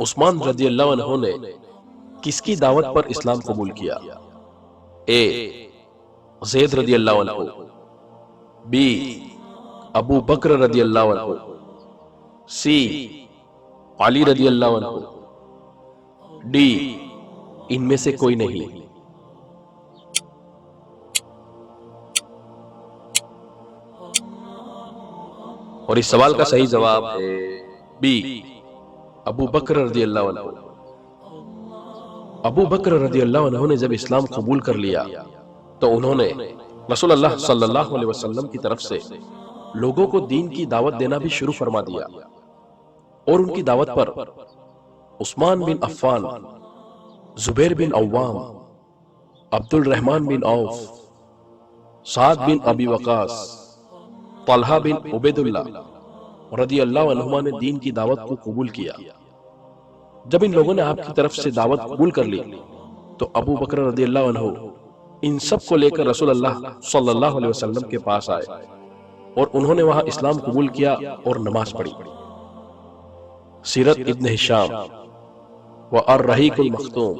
عثمان رضی اللہ عنہ نے کس کی دعوت پر اسلام قبول کیا؟ اے زید رضی اللہ عنہ، بی ابو بکر رضی اللہ عنہ، سی علی رضی اللہ عنہ، ڈی ان میں سے کوئی نہیں۔ اور اس سوال کا صحیح جواب ہے بی ابو بکر رضی اللہ عنہ۔ ابو بکر رضی اللہ عنہ نے جب اسلام قبول کر لیا تو انہوں نے رسول اللہ صلی اللہ علیہ وسلم کی طرف سے لوگوں کو دین کی دعوت دینا بھی شروع فرما دیا، اور ان کی دعوت پر عثمان بن عفان، زبیر بن عوام، عبد الرحمن بن عوف، سعد بن ابی وقاص، طلحہ بن عبید اللہ رضی اللہ عنہما نے دین کی دعوت کو قبول کیا۔ جب ان لوگوں نے آپ کی طرف سے دعوت قبول کر لی تو ابو بکر رضی اللہ عنہ ان سب کو لے کر رسول اللہ صلی اللہ علیہ وسلم کے پاس آئے، اور انہوں نے وہاں اسلام قبول کیا اور نماز پڑھی۔ سیرت ابن ہشام و الرحیق المختوم